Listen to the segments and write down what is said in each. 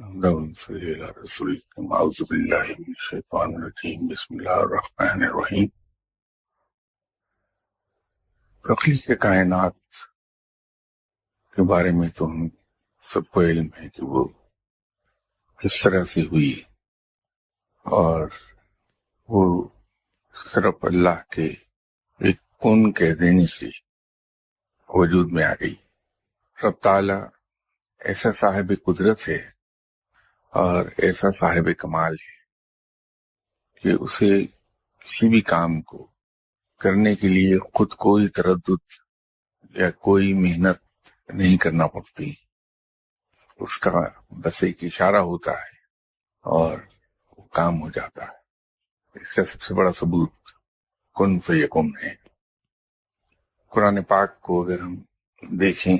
صلی اللہ رسول اعوذ باللہ من الشیطان الرجیم بسم اللہ الرحمن الرحیم۔ تخلیق کائنات کے بارے میں تو ہم سب کو علم ہے کہ وہ کس طرح سے ہوئی اور وہ صرف اللہ کے ایک کن کہہ دینے سے وجود میں آ گئی۔ رب تعالی ایسا صاحب قدرت ہے اور ایسا صاحب کمال ہے کہ اسے کسی بھی کام کو کرنے کے لیے خود کوئی تردد یا کوئی محنت نہیں کرنا پڑتی، اس کا بس ایک اشارہ ہوتا ہے اور وہ کام ہو جاتا ہے۔ اس کا سب سے بڑا ثبوت کن فیکن ہے۔ قرآن پاک کو اگر ہم دیکھیں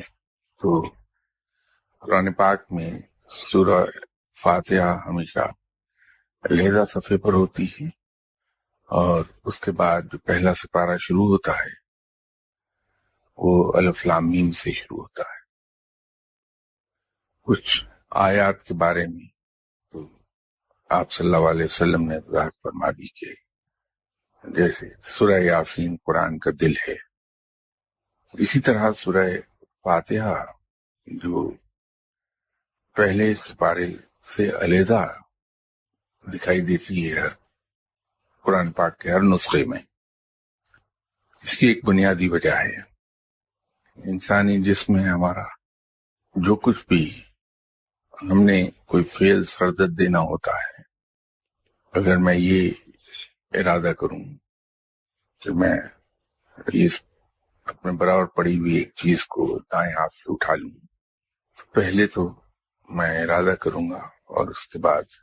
تو قرآن پاک میں سورہ فاتحہ ہمیشہ علیحدہ صفحے پر ہوتی ہے اور اس کے بعد جو پہلا سپارہ شروع ہوتا ہے وہ الف لام میم سے شروع ہوتا ہے۔ کچھ آیات کے بارے میں تو آپ صلی اللہ علیہ وسلم نے وضاحت فرما دی کہ جیسے سورہ یاسین قرآن کا دل ہے، اسی طرح سورہ فاتحہ جو پہلے سپارے سے علیحدہ دکھائی دیتی ہے قرآن پاک کے ہر نسخے میں، اس کی ایک بنیادی وجہ ہے انسانی جسم ہے ہمارا۔ جو کچھ بھی ہم نے کوئی فعل سرزد دینا ہوتا ہے، اگر میں یہ ارادہ کروں کہ میں اس اپنے برابر پڑی ہوئی ایک چیز کو دائیں ہاتھ سے اٹھا لوں، تو پہلے تو میں ارادہ کروں گا اور اس کے بعد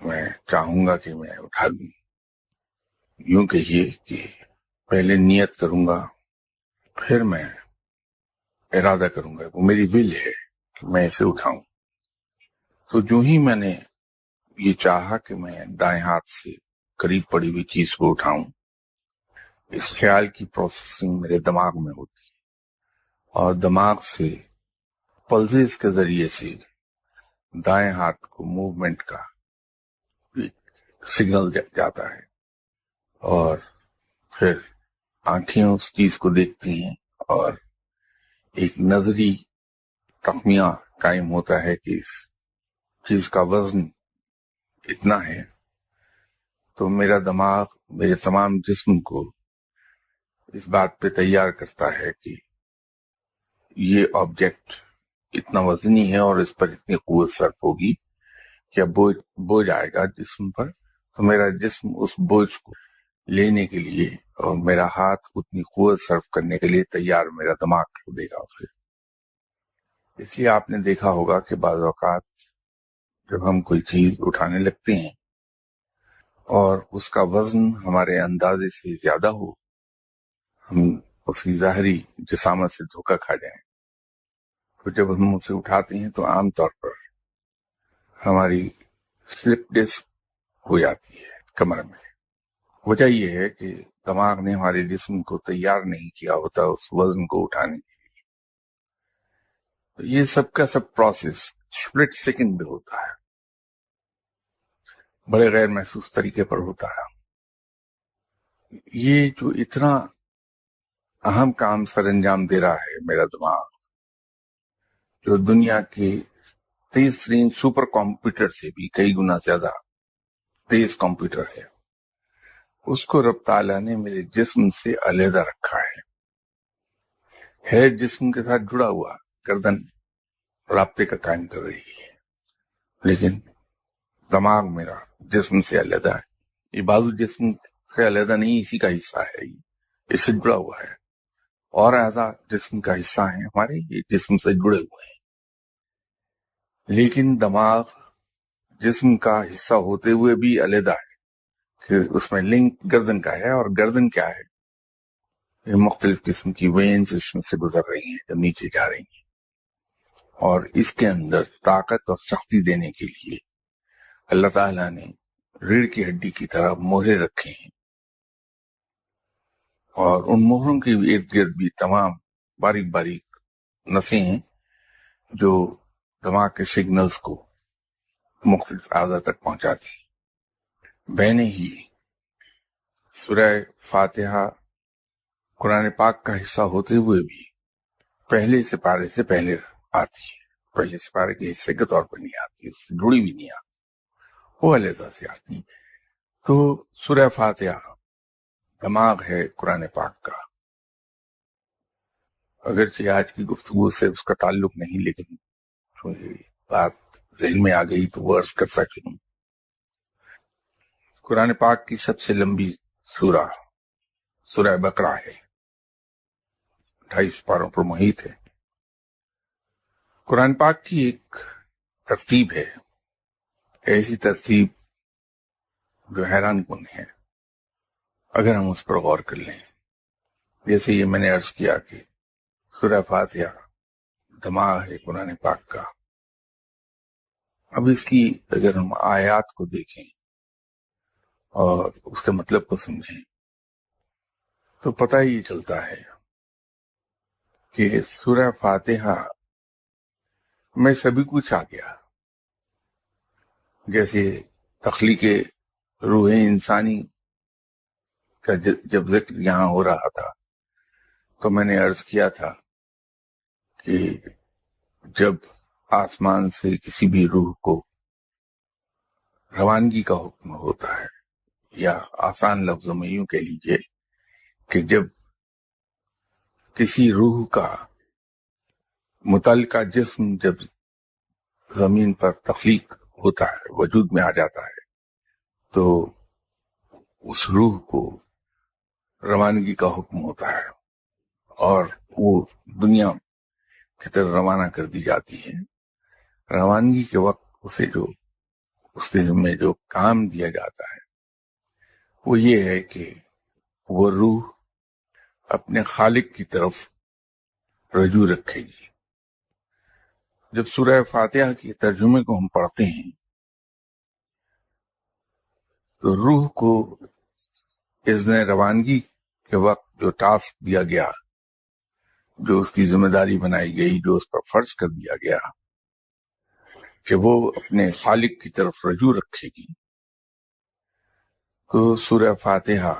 میں چاہوں گا کہ میں اٹھا لوں۔ یوں کہیے کہ پہلے نیت کروں گا، پھر میں ارادہ کروں گا، وہ میری ول ہے کہ میں اسے اٹھاؤں۔ تو جو ہی میں نے یہ چاہا کہ میں دائیں ہاتھ سے قریب پڑی ہوئی چیز کو اٹھاؤں، اس خیال کی پروسیسنگ میرے دماغ میں ہوتی ہے اور دماغ سے پلزز کے ذریعے سے دائیں ہاتھ کو موومنٹ کا ایک سگنل جاتا ہے اور پھر آنکھیں اس چیز کو دیکھتی ہیں اور ایک نظری تخمینہ قائم ہوتا ہے کہ اس چیز کا وزن اتنا ہے۔ تو میرا دماغ میرے تمام جسم کو اس بات پہ تیار کرتا ہے کہ یہ آبجیکٹ اتنا وزنی ہے اور اس پر اتنی قوت صرف ہوگی کہ اب بوجھ آئے گا جسم پر، تو میرا جسم اس بوجھ کو لینے کے لیے اور میرا ہاتھ اتنی قوت صرف کرنے کے لیے تیار میرا دماغ کر دے گا اسے۔ اس لیے آپ نے دیکھا ہوگا کہ بعض اوقات جب ہم کوئی چیز اٹھانے لگتے ہیں اور اس کا وزن ہمارے اندازے سے زیادہ ہو، ہم اس کی ظاہری جسامت سے دھوکہ کھا جائیں، تو جب ہم اسے اٹھاتے ہیں تو عام طور پر ہماری سلپ ڈسک ہو جاتی ہے کمر میں۔ وجہ یہ ہے کہ دماغ نے ہمارے جسم کو تیار نہیں کیا ہوتا اس وزن کو اٹھانے کے لیے۔ تو یہ سب کا سب پروسیس سپلٹ سیکنڈ میں ہوتا ہے، بڑے غیر محسوس طریقے پر ہوتا ہے۔ یہ جو اتنا اہم کام سر انجام دے رہا ہے میرا دماغ، جو دنیا کے تیز ترین سپر کمپیوٹر سے بھی کئی گنا زیادہ تیز کمپیوٹر اس کو رب تعالیٰ نے میرے جسم سے علیحدہ رکھا ہے جسم کے ساتھ جڑا ہوا، گردن رابطے کا قائم کر رہی ہے، لیکن دماغ میرا جسم سے علیحدہ ہے۔ یہ بازو جسم سے علیحدہ نہیں، اسی کا حصہ ہے، اس سے جڑا ہوا ہے، اور اعضاء جسم کا حصہ ہیں ہمارے، یہ جسم سے جڑے ہوئے ہیں، لیکن دماغ جسم کا حصہ ہوتے ہوئے بھی علیحدہ ہے کہ اس میں لنک گردن کا ہے، اور گردن کیا ہے؟ یہ مختلف قسم کی وینز اس میں سے گزر رہی ہیں جو نیچے جا رہی ہیں، اور اس کے اندر طاقت اور سختی دینے کے لیے اللہ تعالیٰ نے ریڑھ کی ہڈی کی طرح مہرے رکھے ہیں، اور ان مہروں کے ارد گرد بھی تمام باریک باریک نسیں ہیں جو دماغ کے سگنلز کو مختلف اعضاء تک پہنچا دی. بہنیں ہی سورہ فاتحہ قرآن پاک کا حصہ ہوتے ہوئے بھی پہلے سپارے سے پہلے آتی ہے. پہلے سپارے کے حصے کے طور پر نہیں آتی، اس سے جڑی بھی نہیں آتی، وہ علیحدہ سے آتی. تو سورہ فاتحہ دماغ ہے قرآن پاک کا. اگرچہ آج کی گفتگو سے اس کا تعلق نہیں، لیکن یہ بات ذہن میں آ گئی تو وہ عرض کر سکوں. قرآن پاک کی سب سے لمبی سورہ سورہ بقرہ ہے، 28 پاروں پر محیط ہے. قرآن پاک کی ایک ترتیب ہے، ایسی ترتیب جو حیران کن ہے اگر ہم اس پر غور کر لیں. جیسے یہ میں نے عرض کیا کہ سورہ فاتحہ دماغ ہے قرآن پاک کا. اب اس کی اگر ہم آیات کو دیکھیں اور اس کے مطلب کو سمجھیں تو پتہ ہی چلتا ہے کہ سورہ فاتحہ میں سبھی کچھ آ گیا. جیسے تخلیق روح انسانی کا جب ذکر یہاں ہو رہا تھا تو میں نے عرض کیا تھا کہ جب آسمان سے کسی بھی روح کو روانگی کا حکم ہوتا ہے، یا آسان لفظوں میں یوں کہہ لیجئے کہ جب کسی روح کا متعلقہ جسم جب زمین پر تخلیق ہوتا ہے، وجود میں آ جاتا ہے، تو اس روح کو روانگی کا حکم ہوتا ہے اور وہ دنیا کی طرف روانہ کر دی جاتی ہے. روانگی کے وقت اسے جو اس کے ذمہ جو کام دیا جاتا ہے وہ یہ ہے کہ وہ روح اپنے خالق کی طرف رجوع رکھے گی. جب سورہ فاتحہ کے ترجمے کو ہم پڑھتے ہیں تو روح کو اذن روانگی کے وقت جو ٹاسک دیا گیا، جو اس کی ذمہ داری بنائی گئی، جو اس پر فرض کر دیا گیا کہ وہ اپنے خالق کی طرف رجوع رکھے گی، تو سورہ فاتحہ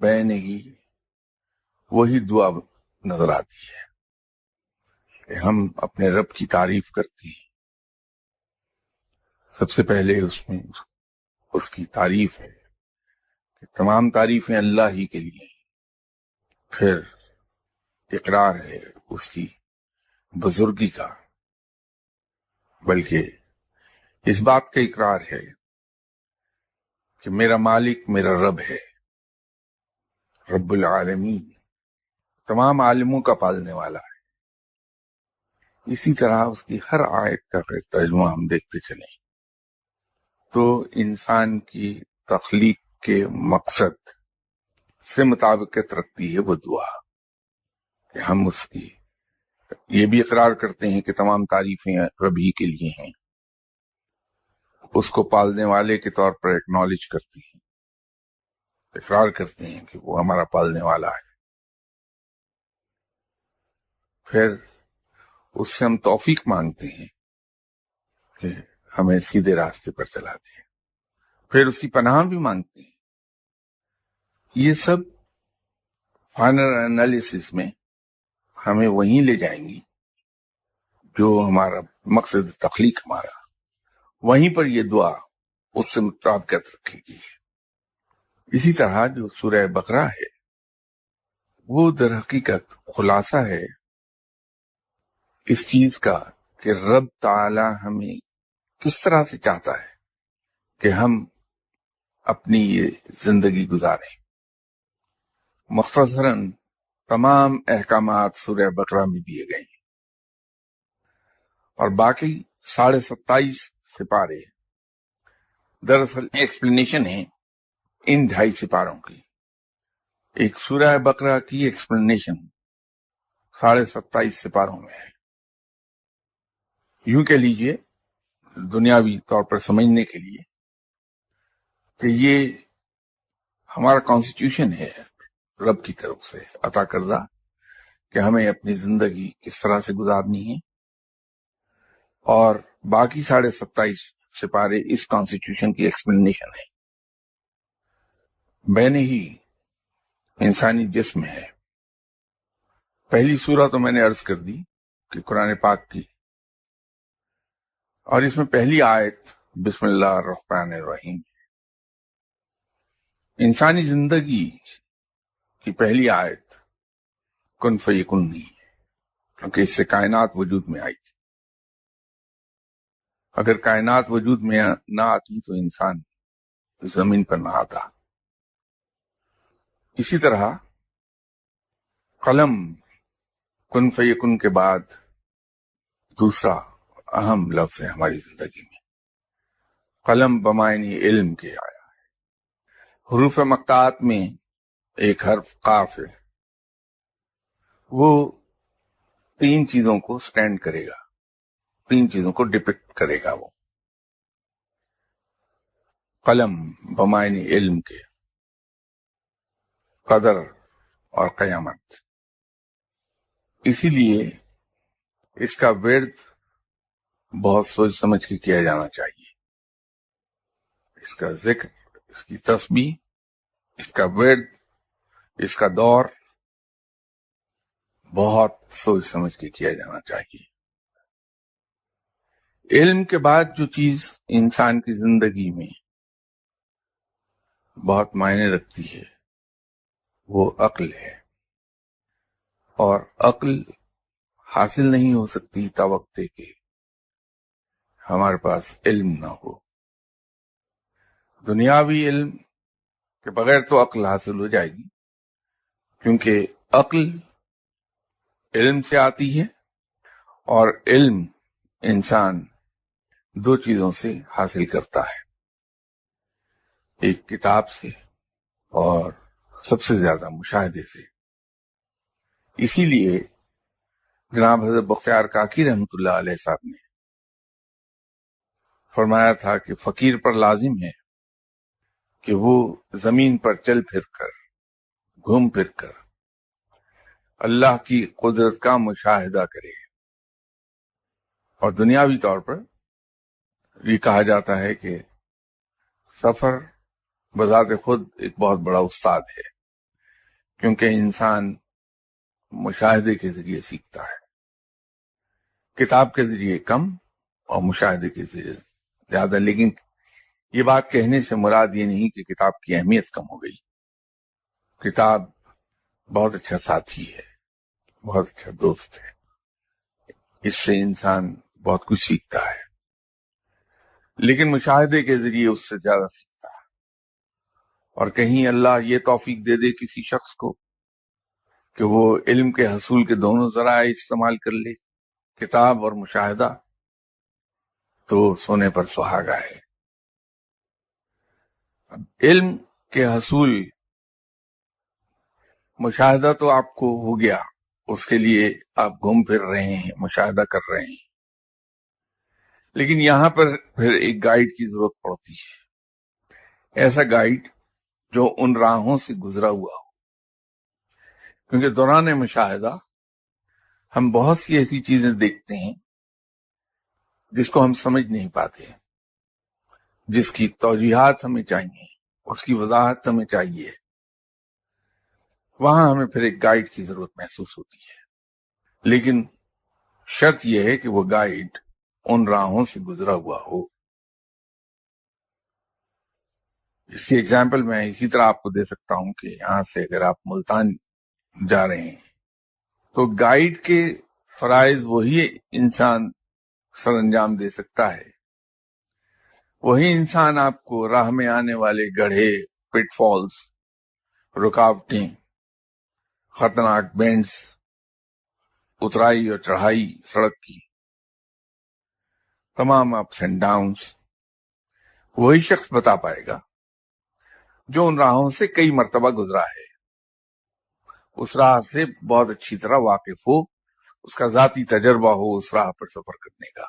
بین ہی وہی دعا نظر آتی ہے کہ ہم اپنے رب کی تعریف کرتے ہیں. سب سے پہلے اس میں اس کی تعریف ہے کہ تمام تعریفیں اللہ ہی کے لیے ہیں. پھر اقرار ہے اس کی بزرگی کا، بلکہ اس بات کا اقرار ہے کہ میرا مالک میرا رب ہے، رب العالمین، تمام عالموں کا پالنے والا ہے. اسی طرح اس کی ہر آیت کا پھر ترجمہ ہم دیکھتے چلیں تو انسان کی تخلیق کے مقصد سے مطابقت رکھتی ہے وہ دعا کہ ہم اس کی یہ بھی اقرار کرتے ہیں کہ تمام تعریفیں رب ہی کے لیے ہیں، اس کو پالنے والے کے طور پر ایکنالج کرتے ہیں، اقرار کرتے ہیں کہ وہ ہمارا پالنے والا ہے. پھر اس سے ہم توفیق مانگتے ہیں کہ ہمیں سیدھے راستے پر چلا دیں. پھر اس کی پناہ بھی مانگتے ہیں. یہ سب فائنل انالیسس میں ہمیں وہیں لے جائیں گی جو ہمارا مقصد تخلیق ہمارا، وہیں پر یہ دعا اس سے مطابقت رکھے گی. اسی طرح جو سورہ بقرہ ہے وہ در حقیقت خلاصہ ہے اس چیز کا کہ رب تعالی ہمیں کس طرح سے چاہتا ہے کہ ہم اپنی یہ زندگی گزاریں. مختصراً تمام احکامات سورہ بقرہ میں دیے گئے ہیں اور باقی 27.5 سپارے دراصل ایکسپلینیشن ہے ان 2.5 سپاروں کی. ایک سورہ بقرہ کی ایکسپلینیشن 27.5 سپاروں میں ہے. یوں کہہ لیجئے دنیاوی طور پر سمجھنے کے لیے کہ یہ ہمارا کانسٹیٹیوشن ہے رب کی طرف سے عطا کردہ کہ ہمیں اپنی زندگی کس طرح سے گزارنی ہے اور باقی 27.5 سپارے اس کانسٹیٹیوشن کی ایکسپلینیشن ہے. میں نے ہی انسانی جسم ہے. پہلی سورہ تو میں نے عرض کر دی کہ قرآن پاک کی، اور اس میں پہلی آیت بسم اللہ الرحمن الرحیم. انسانی زندگی کی پہلی آیت کن فیکن نہیں ہے، کیونکہ اس سے کائنات وجود میں آئی تھی. اگر کائنات وجود میں نہ آتی تو انسان زمین پر نہ آتا. اسی طرح قلم کن فیکن کے بعد دوسرا اہم لفظ ہے ہماری زندگی میں. قلم بمعنی علم کے آیا. حروف مقطعات میں ایک حرف قاف ہے، وہ 3 چیزوں کو سٹینڈ کرے گا، 3 چیزوں کو ڈپکٹ کرے گا. وہ قلم بمعنی علم کے، قدر اور قیامت. اسی لیے اس کا ورد بہت سوچ سمجھ کے کیا جانا چاہیے. اس کا ذکر، اس کی تسبیح، اس کا ورد، اس کا دور بہت سوچ سمجھ کے کیا جانا چاہیے. علم کے بعد جو چیز انسان کی زندگی میں بہت معنی رکھتی ہے وہ عقل ہے، اور عقل حاصل نہیں ہو سکتی تا وقت کہ ہمارے پاس علم نہ ہو. دنیاوی علم کے بغیر تو عقل حاصل ہو جائے گی، کیونکہ عقل علم سے آتی ہے، اور علم انسان 2 چیزوں سے حاصل کرتا ہے، ایک کتاب سے اور سب سے زیادہ مشاہدے سے. اسی لیے جناب حضرت بختیار کاکی رحمۃ اللہ علیہ صاحب نے فرمایا تھا کہ فقیر پر لازم ہے کہ وہ زمین پر چل پھر کر، گھوم پھر کر اللہ کی قدرت کا مشاہدہ کرے. اور دنیاوی طور پر یہ کہا جاتا ہے کہ سفر بذات خود ایک بہت بڑا استاد ہے، کیونکہ انسان مشاہدے کے ذریعے سیکھتا ہے. کتاب کے ذریعے کم اور مشاہدے کے ذریعے زیادہ. لیکن یہ بات کہنے سے مراد یہ نہیں کہ کتاب کی اہمیت کم ہو گئی. کتاب بہت اچھا ساتھی ہے، بہت اچھا دوست ہے. اس سے انسان بہت کچھ سیکھتا ہے، لیکن مشاہدے کے ذریعے اس سے زیادہ سیکھتا ہے. اور کہیں اللہ یہ توفیق دے دے کسی شخص کو کہ وہ علم کے حصول کے دونوں ذرائع استعمال کر لے، کتاب اور مشاہدہ، تو سونے پر سہاگا ہے. اب علم کے حصول، مشاہدہ تو آپ کو ہو گیا، اس کے لیے آپ گھوم پھر رہے ہیں، مشاہدہ کر رہے ہیں، لیکن یہاں پر پھر ایک گائیڈ کی ضرورت پڑتی ہے. ایسا گائیڈ جو ان راہوں سے گزرا ہوا ہو، کیونکہ دوران مشاہدہ ہم بہت سی ایسی چیزیں دیکھتے ہیں جس کو ہم سمجھ نہیں پاتے، جس کی توجیحات ہمیں چاہیے، اس کی وضاحت ہمیں چاہیے. وہاں ہمیں پھر ایک گائیڈ کی ضرورت محسوس ہوتی ہے. لیکن شرط یہ ہے کہ وہ گائیڈ ان راہوں سے گزرا ہوا ہو. اس کی ایگزامپل میں اسی طرح آپ کو دے سکتا ہوں کہ یہاں سے اگر آپ ملتان جا رہے ہیں تو گائیڈ کے فرائض وہی انسان سر انجام دے سکتا ہے، وہی انسان آپ کو راہ میں آنے والے گڑھے، پٹ فالز، رکاوٹیں، خطرناک بینڈز، اترائی اور چڑھائی سڑک کی، تمام اپس اینڈ ڈاؤنز، وہی شخص بتا پائے گا جو ان راہوں سے کئی مرتبہ گزرا ہے، اس راہ سے بہت اچھی طرح واقف ہو، اس کا ذاتی تجربہ ہو اس راہ پر سفر کرنے کا.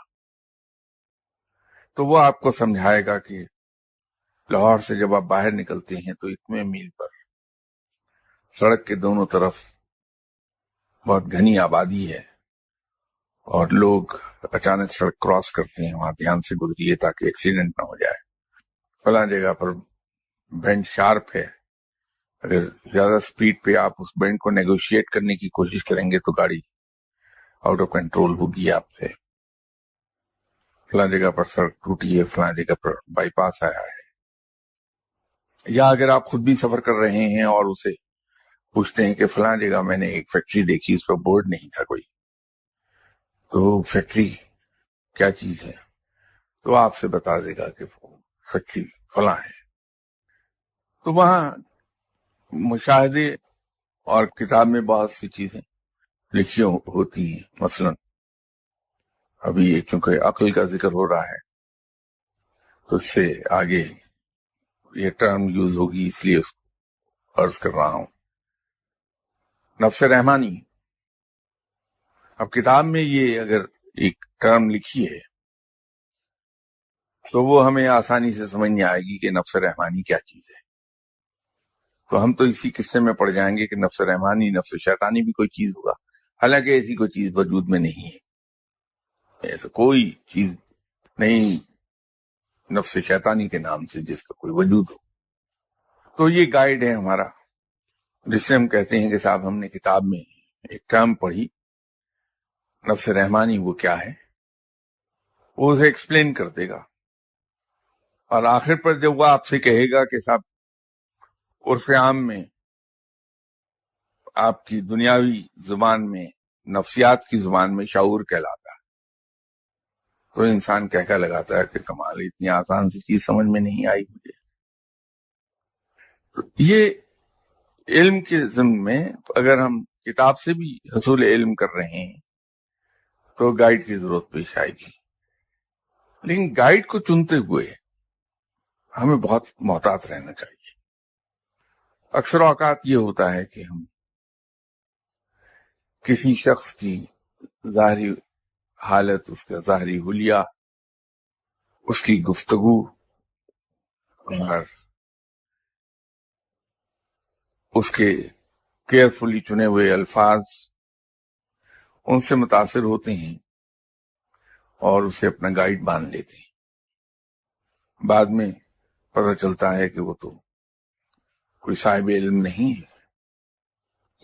تو وہ آپ کو سمجھائے گا کہ لاہور سے جب آپ باہر نکلتے ہیں تو اتنے میل پر سڑک کے دونوں طرف بہت گھنی آبادی ہے، اور لوگ اچانک سڑک کراس کرتے ہیں، وہاں دھیان سے گزریے تاکہ ایکسیڈنٹ نہ ہو جائے، فلاں جگہ پر بینڈ شارپ ہے، اگر زیادہ سپیڈ پہ آپ اس بینڈ کو نیگوشیٹ کرنے کی کوشش کریں گے تو گاڑی آؤٹ آف کنٹرول ہوگی آپ سے، فلاں جگہ پر سڑک ٹوٹی ہے، فلاں جگہ پر بائی پاس آیا ہے۔ یا اگر آپ خود بھی سفر کر رہے ہیں اور اسے پوچھتے ہیں کہ فلاں جگہ میں نے ایک فیکٹری دیکھی، اس پر بورڈ نہیں تھا کوئی، تو فیکٹری کیا چیز ہے، تو آپ سے بتا دے گا کہ فیکٹری فلاں ہے۔ تو وہاں مشاہدے اور کتاب میں بہت سی چیزیں لکھی ہوتی ہیں، مثلا ابھی چونکہ عقل کا ذکر ہو رہا ہے تو اس سے آگے یہ ٹرم یوز ہوگی، اس لیے اس کو عرض کر رہا ہوں، نفس رحمانی۔ اب کتاب میں یہ اگر ایک ٹرم لکھی ہے تو وہ ہمیں آسانی سے سمجھ نہیں آئے گی کہ نفس رحمانی کیا چیز ہے، تو ہم تو اسی قصے میں پڑ جائیں گے کہ نفس رحمانی نفس شیطانی بھی کوئی چیز ہوگا، حالانکہ ایسی کوئی چیز وجود میں نہیں ہے، ایسا کوئی چیز نہیں نفس شیطانی کے نام سے جس کا کوئی وجود ہو۔ تو یہ گائیڈ ہے ہمارا، جس سے ہم کہتے ہیں کہ صاحب ہم نے کتاب میں ایک ٹرم پڑھی، نفس رحمانی وہ کیا ہے، وہ اسے ایکسپلین کر دے گا، اور آخر پر جب وہ آپ سے کہے گا کہ صاحب عرف عام میں آپ کی دنیاوی زبان میں، نفسیات کی زبان میں شعور کہلاتا ہے، تو انسان کہہ لگاتا ہے کہ کمال، اتنی آسان سی چیز سمجھ میں نہیں آئی مجھے۔ تو یہ علم کے ضمن میں اگر ہم کتاب سے بھی حصول علم کر رہے ہیں تو گائیڈ کی ضرورت پیش آئے گی، لیکن گائیڈ کو چنتے ہوئے ہمیں بہت محتاط رہنا چاہیے۔ اکثر اوقات یہ ہوتا ہے کہ ہم کسی شخص کی ظاہری حالت، اس کا ظاہری حلیہ، اس کی گفتگو اور اس کے کیئرفلی چنے ہوئے الفاظ، ان سے متاثر ہوتے ہیں اور اسے اپنا گائیڈ مان لیتے ہیں۔ بعد میں پتہ چلتا ہے کہ وہ تو کوئی صاحب علم نہیں ہے،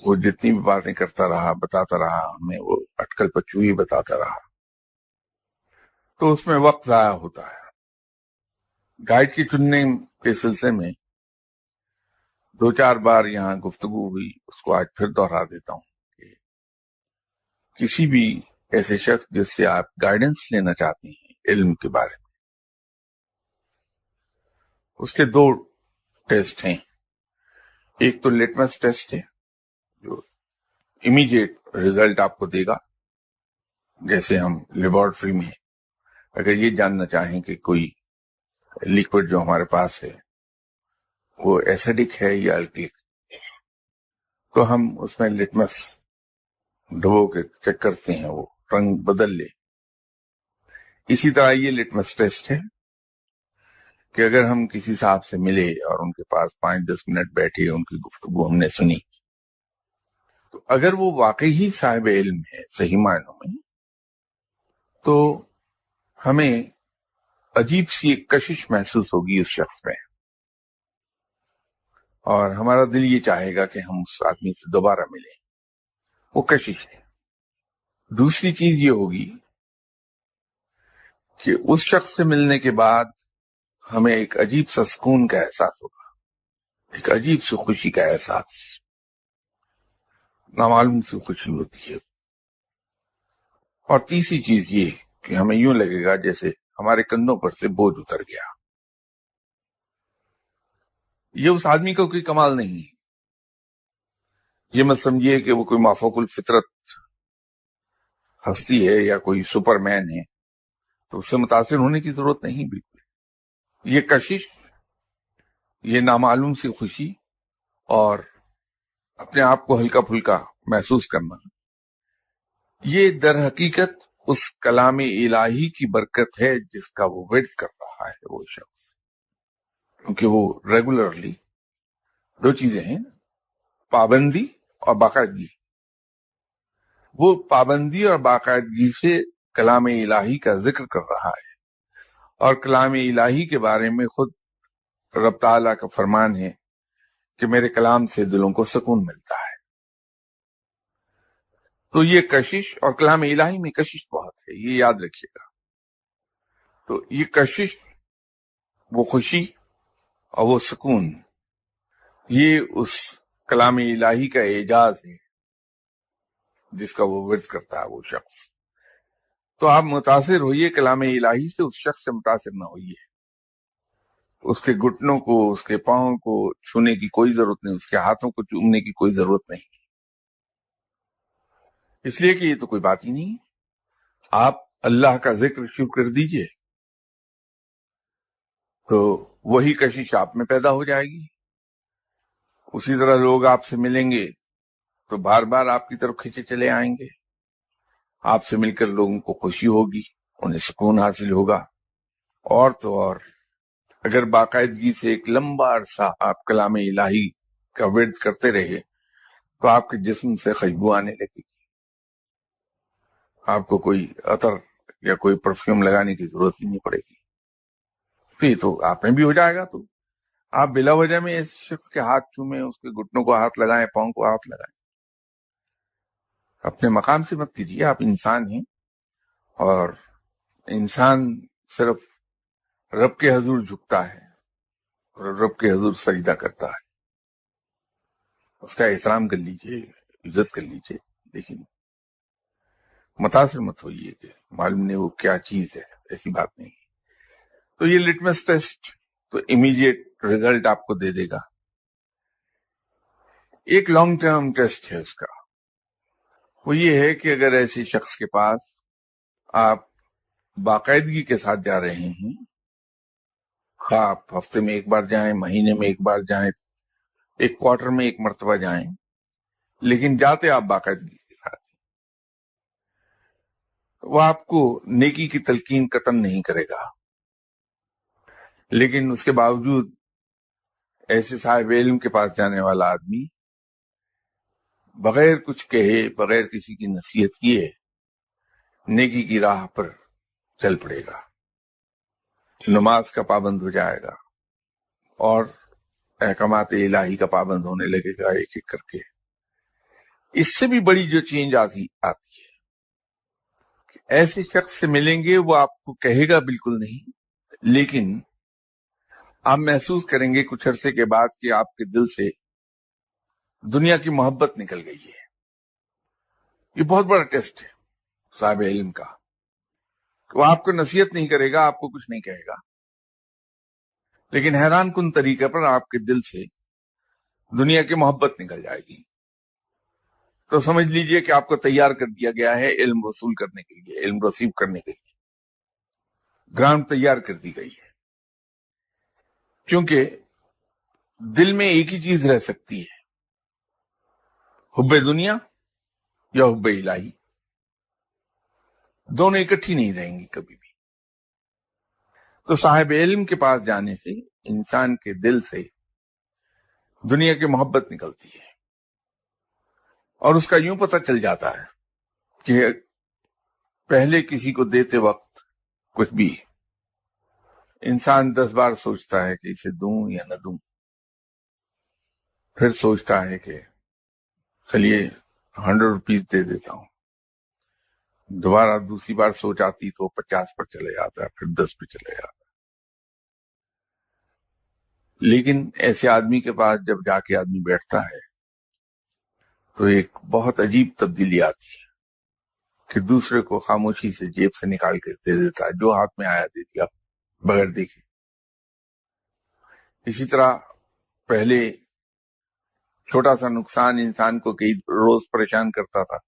وہ جتنی بھی باتیں کرتا رہا، بتاتا رہا ہمیں، وہ اٹکل پچوئی بتاتا رہا، تو اس میں وقت ضائع ہوتا ہے۔ گائیڈ کی چننے کے سلسلے میں 2-4 بار یہاں گفتگو ہوئی، اس کو آج پھر دوہرا دیتا ہوں کہ کسی بھی ایسے شخص جس سے آپ گائیڈنس لینا چاہتے ہیں علم کے بارے میں، اس کے 2 ٹیسٹ ہیں۔ ایک تو لٹمس ٹیسٹ ہے جو امیڈیٹ رزلٹ آپ کو دے گا، جیسے ہم لیبارٹری میں اگر یہ جاننا چاہیں کہ کوئی لیکوڈ جو ہمارے پاس ہے وہ ایسیڈک ہے یا الکلک، تو ہم اس میں لٹمس ڈبو کے چیک کرتے ہیں وہ رنگ بدل لے۔ اسی طرح یہ لٹمس ٹیسٹ ہے کہ اگر ہم کسی صاحب سے ملے اور ان کے پاس 5-10 منٹ بیٹھے، ان کی گفتگو ہم نے سنی، تو اگر وہ واقعی ہی صاحب علم ہے صحیح معنوں میں، تو ہمیں عجیب سی ایک کشش محسوس ہوگی اس شخص میں، اور ہمارا دل یہ چاہے گا کہ ہم اس آدمی سے دوبارہ ملیں، وہ کشش ہے۔ دوسری چیز یہ ہوگی کہ اس شخص سے ملنے کے بعد ہمیں ایک عجیب سا سکون کا احساس ہوگا، ایک عجیب سی خوشی کا احساس، نامعلوم سی خوشی ہوتی ہے۔ اور تیسری چیز یہ کہ ہمیں یوں لگے گا جیسے ہمارے کندھوں پر سے بوجھ اتر گیا۔ یہ اس آدمی کا کوئی کمال نہیں ہے، یہ مت سمجھیے کہ وہ کوئی مافوق الفطرت ہستی ہے یا کوئی سپر مین ہے، تو اس سے متاثر ہونے کی ضرورت نہیں بالکل۔ یہ کشش، یہ نامعلوم سی خوشی اور اپنے آپ کو ہلکا پھلکا محسوس کرنا، یہ در حقیقت اس کلام الہی کی برکت ہے جس کا وہ ویٹ کر رہا ہے وہ شخص، کیونکہ وہ ریگولرلی 2 چیزیں ہیں، پابندی اور باقاعدگی، وہ پابندی اور باقاعدگی سے کلام الہی کا ذکر کر رہا ہے، اور کلام الہی کے بارے میں خود رب تعالیٰ کا فرمان ہے کہ میرے کلام سے دلوں کو سکون ملتا ہے۔ تو یہ کشش، اور کلام الہی میں کشش بہت ہے، یہ یاد رکھیے گا۔ تو یہ کشش، وہ خوشی اور وہ سکون، یہ اس کلام الہی کا اعجاز ہے جس کا وہ ورد کرتا ہے وہ شخص۔ تو آپ متاثر ہوئیے کلام الہی سے، اس شخص سے متاثر نہ ہوئیے۔ اس کے گھٹنوں کو، اس کے پاؤں کو چھونے کی کوئی ضرورت نہیں، اس کے ہاتھوں کو چومنے کی کوئی ضرورت نہیں، اس لیے کہ یہ تو کوئی بات ہی نہیں۔ آپ اللہ کا ذکر شروع کر دیجئے تو وہی کشش آپ میں پیدا ہو جائے گی۔ اسی طرح لوگ آپ سے ملیں گے تو بار بار آپ کی طرف کھینچے چلے آئیں گے۔ آپ سے مل کر لوگوں کو خوشی ہوگی، انہیں سکون حاصل ہوگا۔ اور تو اور اگر باقاعدگی سے ایک لمبا عرصہ آپ کلام الہی کا ورد کرتے رہے تو آپ کے جسم سے خوشبو آنے لگے گی، آپ کو کوئی عطر یا کوئی پرفیوم لگانے کی ضرورت ہی نہیں پڑے گی۔ تو یہ تو آپ میں بھی ہو جائے گا۔ تو آپ بلا وجہ میں اس شخص کے ہاتھ چومیں، اس کے گھٹنوں کو ہاتھ لگائیں، پاؤں کو ہاتھ لگائیں، اپنے مقام سے مت کیجیے۔ آپ انسان ہیں، اور انسان صرف رب کے حضور جھکتا ہے اور رب کے حضور سجدہ کرتا ہے، اس کا احترام کر لیجیے، عزت کر لیجیے، لیکن متاثر مت ہوئیے کہ معلوم نہیں وہ کیا چیز ہے، ایسی بات نہیں۔ تو یہ لٹمس ٹیسٹ تو امیڈیٹ ریزلٹ آپ کو دے دے گا۔ ایک لانگ ٹرم ٹیسٹ ہے اس کا، وہ یہ ہے کہ اگر ایسے شخص کے پاس آپ باقاعدگی کے ساتھ جا رہے ہیں، خواہ آپ ہفتے میں ایک بار جائیں، مہینے میں ایک بار جائیں، ایک کوارٹر میں ایک مرتبہ جائیں، لیکن جاتے آپ باقاعدگی کے ساتھ، وہ آپ کو نیکی کی تلقین قطن نہیں کرے گا، لیکن اس کے باوجود ایسے صاحب علم کے پاس جانے والا آدمی بغیر کچھ کہے، بغیر کسی کی نصیحت کیے نیکی کی راہ پر چل پڑے گا، نماز کا پابند ہو جائے گا اور احکامات الہی کا پابند ہونے لگے گا ایک ایک کر کے۔ اس سے بھی بڑی جو چینج آتی ہے کہ ایسے شخص سے ملیں گے، وہ آپ کو کہے گا بالکل نہیں، لیکن آپ محسوس کریں گے کچھ عرصے کے بعد کہ آپ کے دل سے دنیا کی محبت نکل گئی ہے۔ یہ بہت بڑا ٹیسٹ ہے صاحب علم کا، کہ وہ آپ کو نصیحت نہیں کرے گا، آپ کو کچھ نہیں کہے گا، لیکن حیران کن طریقے پر آپ کے دل سے دنیا کی محبت نکل جائے گی۔ تو سمجھ لیجئے کہ آپ کو تیار کر دیا گیا ہے علم وصول کرنے کے لیے، علم رسیو کرنے کے لیے، گراؤنڈ تیار کر دی گئی ہے۔ کیونکہ دل میں ایک ہی چیز رہ سکتی ہے، حب دنیا یا حب الہی، دونوں اکٹھی نہیں رہیں گی کبھی بھی۔ تو صاحب علم کے پاس جانے سے انسان کے دل سے دنیا کی محبت نکلتی ہے، اور اس کا یوں پتہ چل جاتا ہے کہ پہلے کسی کو دیتے وقت کچھ بھی انسان 10 بار سوچتا ہے کہ اسے دوں یا نہ دوں، پھر سوچتا ہے کہ چلیے 100 روپیز دے دیتا ہوں، دوبارہ دوسری بار سوچ آتی تو 50 پر چلے جاتا ہے، پھر 10 پہ چلے جاتا ہے۔ لیکن ایسے آدمی کے پاس جب جا کے آدمی بیٹھتا ہے تو ایک بہت عجیب تبدیلی آتی ہے کہ دوسرے کو خاموشی سے جیب سے نکال کے دے دیتا ہے، جو ہاتھ میں آیا دے دیا بغیر دیکھے۔ اسی طرح پہلے چھوٹا سا نقصان انسان کو کئی روز پریشان کرتا تھا،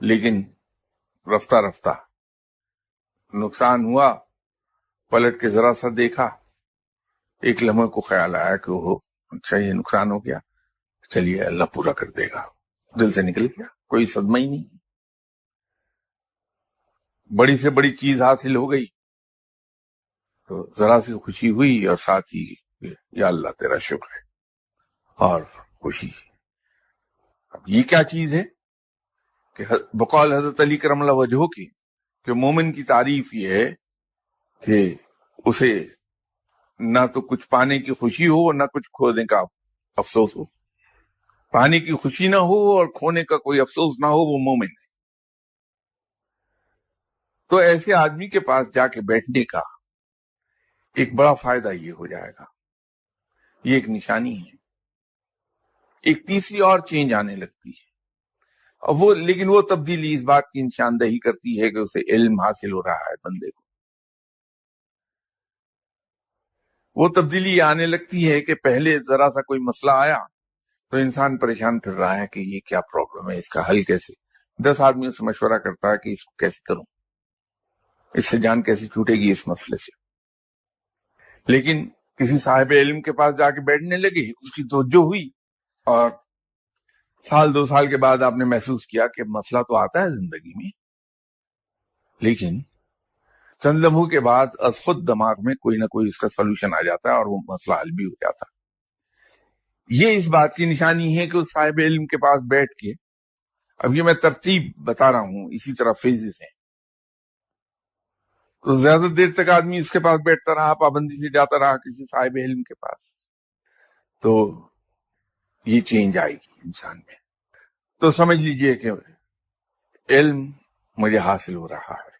لیکن رفتہ رفتہ نقصان ہوا، پلٹ کے ذرا سا دیکھا، ایک لمحے کو خیال آیا کہ وہ اچھا یہ نقصان ہو گیا، چلیے اللہ پورا کر دے گا، دل سے نکل گیا، کوئی صدمہ ہی نہیں، بڑی سے بڑی چیز حاصل ہو گئی تو ذرا سی خوشی ہوئی، اور ساتھ ہی یا اللہ تیرا شکر ہے، اور خوشی۔ اب یہ کیا چیز ہے؟ کہ بقول حضرت علی کرم اللہ وجہہ کی کہ مومن کی تعریف یہ ہے کہ اسے نہ تو کچھ پانے کی خوشی ہو نہ کچھ کھونے کا افسوس ہو. پانے کی خوشی نہ ہو اور کھونے کا کوئی افسوس نہ ہو، وہ مومن ہے. تو ایسے آدمی کے پاس جا کے بیٹھنے کا ایک بڑا فائدہ یہ ہو جائے گا. یہ ایک نشانی ہے. ایک تیسری اور چینج آنے لگتی ہے، اور لیکن وہ تبدیلی اس بات کی نشاندہی کرتی ہے کہ اسے علم حاصل ہو رہا ہے بندے کو. وہ تبدیلی آنے لگتی ہے کہ پہلے ذرا سا کوئی مسئلہ آیا تو انسان پریشان پھر رہا ہے کہ یہ کیا پرابلم ہے، اس کا حل کیسے. 10 آدمیوں سے مشورہ کرتا ہے کہ اس کو کیسے کروں، اس سے جان کیسے چھوٹے گی اس مسئلے سے. لیکن کسی صاحب علم کے پاس جا کے بیٹھنے لگے، اس کی توجہ ہوئی، اور 1-2 سال کے بعد آپ نے محسوس کیا کہ مسئلہ تو آتا ہے زندگی میں، لیکن چند لمحوں کے بعد از خود دماغ میں کوئی نہ کوئی اس کا سولوشن آ جاتا ہے اور وہ مسئلہ حل بھی ہو جاتا ہے. یہ اس بات کی نشانی ہے کہ اس صاحب علم کے پاس بیٹھ کے، اب یہ میں ترتیب بتا رہا ہوں، اسی طرح فیزز ہیں، تو زیادہ دیر تک آدمی اس کے پاس بیٹھتا رہا، پابندی سے جاتا رہا کسی صاحب علم کے پاس، تو یہ چینج آئے گی انسان میں. تو سمجھ لیجئے کہ علم مجھے حاصل ہو رہا ہے،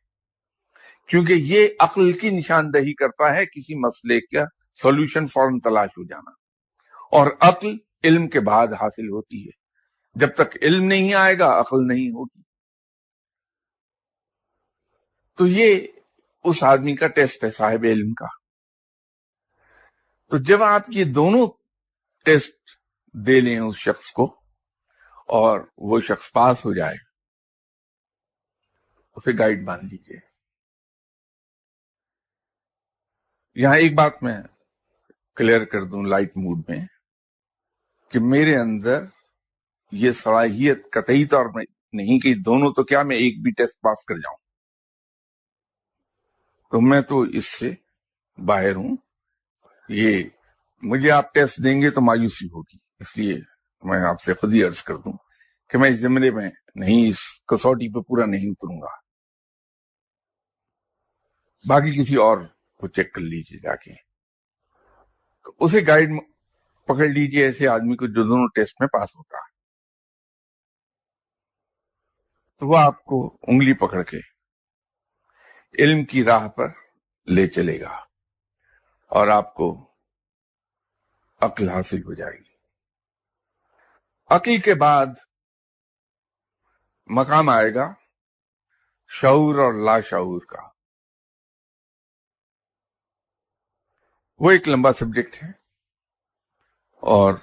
کیونکہ یہ عقل کی نشاندہی کرتا ہے کسی مسئلے کا سولوشن فوراً تلاش ہو جانا، اور عقل علم کے بعد حاصل ہوتی ہے. جب تک علم نہیں آئے گا عقل نہیں ہوگی. تو یہ اس آدمی کا ٹیسٹ ہے صاحب علم کا. تو جب آپ یہ دونوں ٹیسٹ دے لیں اس شخص کو اور وہ شخص پاس ہو جائے، اسے گائیڈ مان لیجیے. یہاں ایک بات میں کلیئر کر دوں لائٹ موڈ میں، کہ میرے اندر یہ صلاحیت قطعی طور پر نہیں کہ دونوں تو کیا میں ایک بھی ٹیسٹ پاس کر جاؤں، تو میں تو اس سے باہر ہوں. یہ مجھے آپ ٹیسٹ دیں گے تو مایوسی ہوگی، اس لیے میں آپ سے خود ہی عرض کر دوں کہ میں اس زمرے میں نہیں، اس کسوٹی پہ پورا نہیں اتروں گا. باقی کسی اور کو چیک کر لیجیے جا کے، تو اسے گائیڈ پکڑ لیجیے ایسے آدمی کو جو دونوں ٹیسٹ میں پاس ہوتا ہے. تو وہ آپ کو انگلی پکڑ کے علم کی راہ پر لے چلے گا اور آپ کو عقل حاصل ہو جائے گی. عقل کے بعد مقام آئے گا شعور اور لا شعور کا. وہ ایک لمبا سبجیکٹ ہے، اور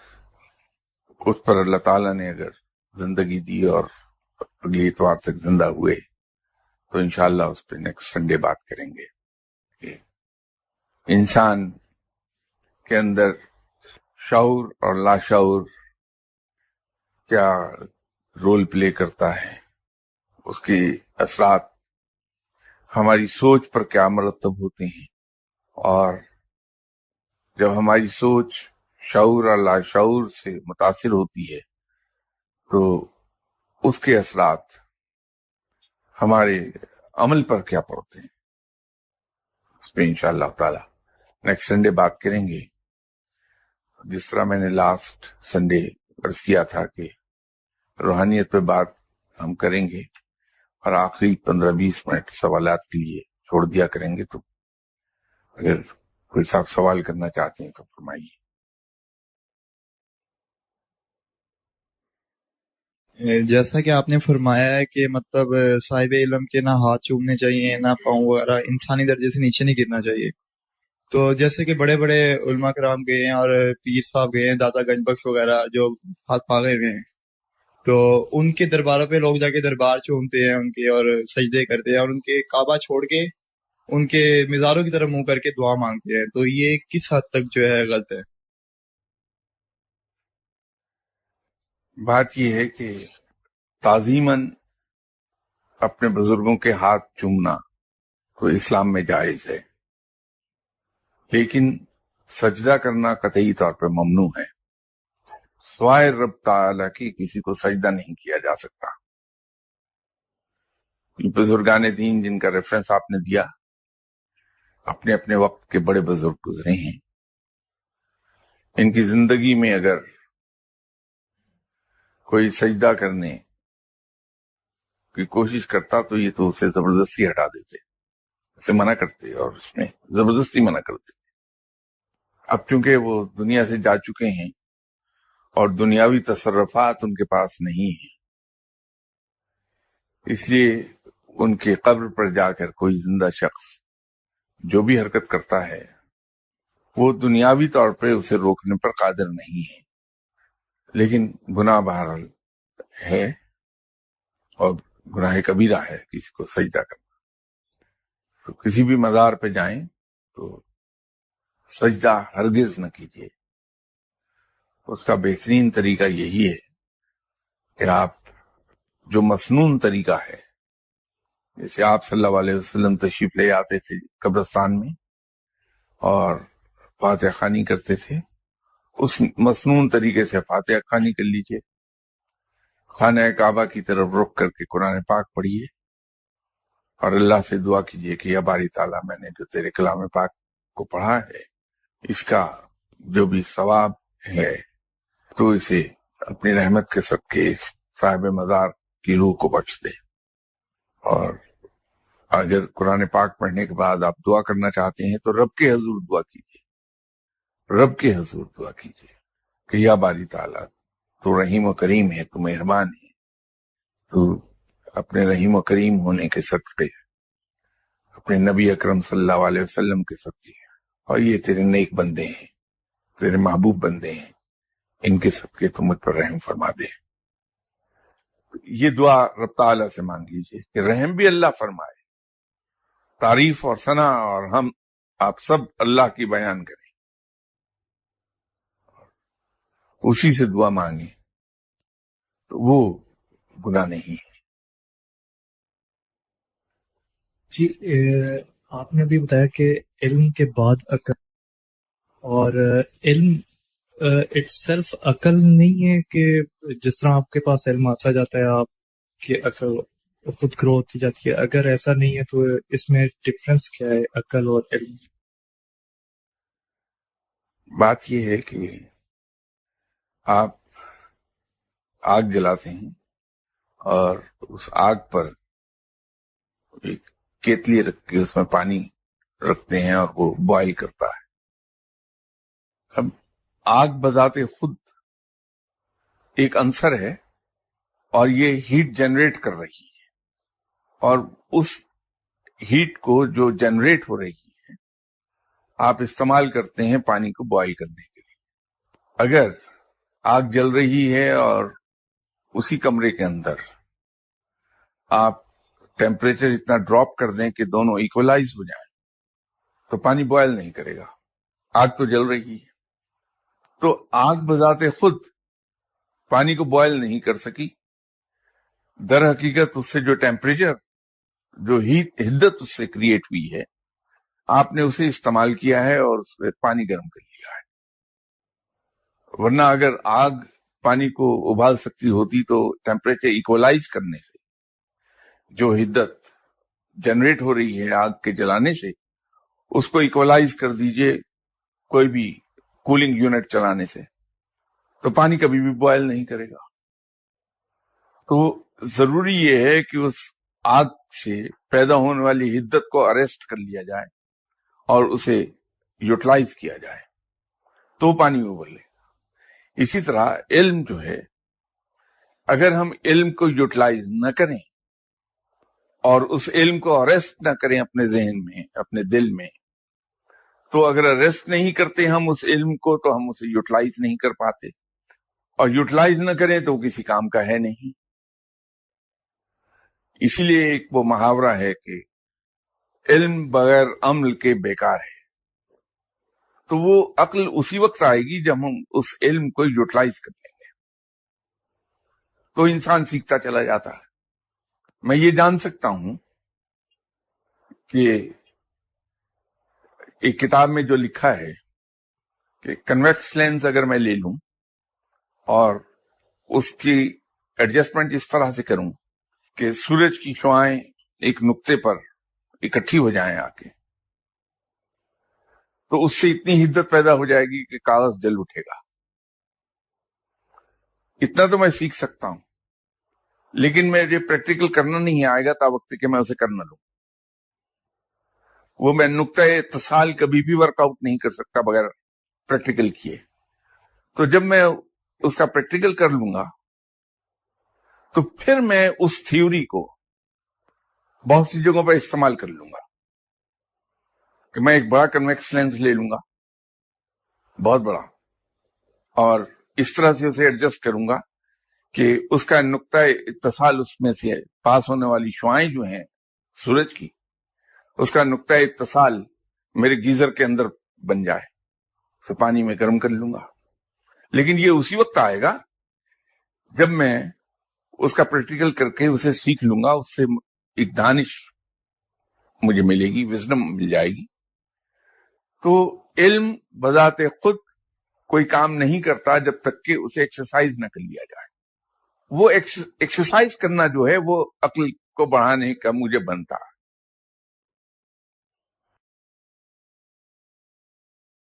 اس پر اللہ تعالیٰ نے اگر زندگی دی اور اگلی اتوار تک زندہ ہوئے تو انشاءاللہ اس پہ نیکسٹ سنڈے بات کریں گے کہ انسان کے اندر شعور اور لا شعور کیا رول پلے کرتا ہے، اس کے اثرات ہماری سوچ پر کیا مرتب ہوتے ہیں، اور جب ہماری سوچ شعور اور لا شعور سے متاثر ہوتی ہے تو اس کے اثرات ہمارے عمل پر کیا پڑتے ہیں، اس پہ انشاءاللہ تعالی نیکسٹ سنڈے بات کریں گے. جس طرح میں نے لاسٹ سنڈے عرض کیا تھا کہ روحانیت پہ بات ہم کریں گے، اور آخری 15-20 منٹ سوالات کے لیے چھوڑ دیا کریں گے. تو اگر کوئی صاحب سوال کرنا چاہتے ہیں تو فرمائیے. جیسا کہ آپ نے فرمایا ہے کہ مطلب صاحب علم کے نہ ہاتھ چومنے چاہیے نہ پاؤں وغیرہ انسانی درجے سے نیچے نہیں گرنا چاہیے. تو جیسے کہ بڑے بڑے علماء کرام گئے ہیں اور پیر صاحب گئے ہیں، داتا گنج بخش وغیرہ جو ہاتھ پاگے ہوئے ہیں، تو ان کے درباروں پہ لوگ جا کے دربار چومتے ہیں ان کے اور سجدے کرتے ہیں، اور ان کے کعبہ چھوڑ کے ان کے مزاروں کی طرف منہ کر کے دعا مانگتے ہیں. تو یہ کس حد تک جو ہے غلط ہے؟ بات یہ ہے کہ تعظیماً اپنے بزرگوں کے ہاتھ چومنا تو اسلام میں جائز ہے، لیکن سجدہ کرنا قطعی طور پر ممنوع ہے. سوائے رب تعالیٰ کی کسی کو سجدہ نہیں کیا جا سکتا. بزرگان دین جن کا ریفرنس آپ نے دیا، اپنے اپنے وقت کے بڑے بزرگ گزرے ہیں. ان کی زندگی میں اگر کوئی سجدہ کرنے کی کوشش کرتا تو یہ تو اسے زبردستی ہٹا دیتے، اسے منع کرتے اور اس میں زبردستی منع کرتے. اب چونکہ وہ دنیا سے جا چکے ہیں اور دنیاوی تصرفات ان کے پاس نہیں ہیں، اس لیے ان کے قبر پر جا کر کوئی زندہ شخص جو بھی حرکت کرتا ہے وہ دنیاوی طور پہ اسے روکنے پر قادر نہیں ہے. لیکن گناہ بہرحال ہے اور گناہ کبیرہ ہے کسی کو سجدہ کرنا. تو کسی بھی مزار پہ جائیں تو سجدہ ہرگز نہ کیجیے. اس کا بہترین طریقہ یہی ہے کہ آپ جو مسنون طریقہ ہے، جیسے آپ صلی اللہ علیہ وسلم تشریف لے آتے تھے قبرستان میں اور فاتحہ خوانی کرتے تھے، اس مسنون طریقے سے فاتحہ خوانی کر لیجیے. خانہ کعبہ کی طرف رخ کر کے قرآن پاک پڑھیے اور اللہ سے دعا کیجیے کہ یا باری تعالیٰ میں نے جو تیرے کلام پاک کو پڑھا ہے اس کا جو بھی ثواب ہے تو اسے اپنی رحمت کے صدقے اس صاحب مزار کی روح کو بخش دے. اور اگر قرآن پاک پڑھنے کے بعد آپ دعا کرنا چاہتے ہیں تو رب کے حضور دعا کیجیے، رب کے حضور دعا کیجیے کہ یا باری تعالیٰ تو رحیم و کریم ہے، تو مہربان ہے، تو اپنے رحیم و کریم ہونے کے صدقے اپنے نبی اکرم صلی اللہ علیہ وسلم کے صدقے اور یہ تیرے نیک بندے ہیں، تیرے محبوب بندے ہیں، ان کے صدقے تو مجھ پر رحم فرما دے. یہ دعا رب تعالیٰ سے مانگ لیجیے کہ رحم بھی اللہ فرمائے، تعریف اور ثنا اور ہم آپ سب اللہ کی بیان کریں، اسی سے دعا مانگیں تو وہ گناہ نہیں ہے. جی آپ نے ابھی بتایا کہ علم کے بعد عقل، اور علم اٹ سیلف عقل نہیں ہے کہ جس طرح آپ کے پاس علم آتا جاتا ہے آپ کی عقل خود گرو ہوتی جاتی ہے؟ اگر ایسا نہیں ہے تو اس میں ڈفرنس کیا ہے عقل اور علم؟ بات یہ ہے کہ آپ آگ جلاتے ہیں اور اس آگ پر ایک کیتلی رکھ کے اس میں پانی رکھتے ہیں اور وہ بوائل کرتا ہے. اب آگ بذات خود ایک عنصر ہے اور یہ ہیٹ جنریٹ کر رہی ہے، اور اس ہیٹ کو جو جنریٹ ہو رہی ہے آپ استعمال کرتے ہیں پانی کو بوائل کرنے کے لیے. اگر آگ جل رہی ہے اور اسی کمرے کے اندر آپ ٹیمپریچر اتنا ڈراپ کر دیں کہ دونوں ایکولائز ہو جائیں تو پانی بوائل نہیں کرے گا، آگ تو جل رہی ہے. تو آگ بذات خود پانی کو بوائل نہیں کر سکی. در حقیقت اس سے جو ٹیمپریچر، جو حدت اس سے کریٹ ہوئی ہے، آپ نے اسے استعمال کیا ہے اور اس سے پانی گرم کر لیا ہے. ورنہ اگر آگ پانی کو ابال سکتی ہوتی تو ٹیمپریچر ایکولائز کرنے سے جو حدت جنریٹ ہو رہی ہے آگ کے جلانے سے اس کو ایکولائز کر دیجئے کوئی بھی کولنگ یونٹ چلانے سے، تو پانی کبھی بھی بوائل نہیں کرے گا. تو ضروری یہ ہے کہ اس آگ سے پیدا ہونے والی حدت کو اریسٹ کر لیا جائے اور اسے یوٹیلائز کیا جائے تو پانی ابلے. اسی طرح علم جو ہے، اگر ہم علم کو یوٹیلائز نہ کریں اور اس علم کو اریسٹ نہ کریں اپنے ذہن میں، اپنے دل میں، تو اگر اریسٹ نہیں کرتے ہم اس علم کو تو ہم اسے یوٹیلائز نہیں کر پاتے، اور یوٹیلائز نہ کریں تو کسی کام کا ہے نہیں. اسی لیے ایک وہ محاورہ ہے کہ علم بغیر عمل کے بیکار ہے. تو وہ عقل اسی وقت آئے گی جب ہم اس علم کو یوٹیلائز کر لیں گے، تو انسان سیکھتا چلا جاتا ہے. میں یہ جان سکتا ہوں کہ ایک کتاب میں جو لکھا ہے کہ کنویکس لینس اگر میں لے لوں اور اس کی ایڈجسٹمنٹ اس طرح سے کروں کہ سورج کی شعاعیں ایک نقطے پر اکٹھی ہو جائیں آ کے، تو اس سے اتنی حدت پیدا ہو جائے گی کہ کاغذ جل اٹھے گا. اتنا تو میں سیکھ سکتا ہوں، لیکن مجھے پریکٹیکل کرنا نہیں آئے گا تا وقت کہ میں اسے کر نہ لوں. وہ میں نقطۂ اتصال کبھی بھی ورک آؤٹ نہیں کر سکتا بغیر پریکٹیکل کیے. تو جب میں اس کا پریکٹیکل کر لوں گا تو پھر میں اس تھیوری کو بہت سی جگہوں پر استعمال کر لوں گا کہ میں ایک بڑا کنویکس لینس لے لوں گا، بہت بڑا، اور اس طرح سے اسے ایڈجسٹ کروں گا کہ اس کا نقطۂ اتصال، اس میں سے پاس ہونے والی شعاعیں جو ہیں سورج کی، اس کا نقطۂ اتصال میرے گیزر کے اندر بن جائے، اسے پانی میں گرم کر لوں گا. لیکن یہ اسی وقت آئے گا جب میں اس کا پریکٹیکل کر کے اسے سیکھ لوں گا، اس سے ایک دانش مجھے ملے گی، وزڈم مل جائے گی. تو علم بذات خود کوئی کام نہیں کرتا جب تک کہ اسے ایکسرسائز نہ کر لیا جائے. وہ ایکسرسائز کرنا جو ہے وہ عقل کو بڑھانے کا مجھے بنتا ہے.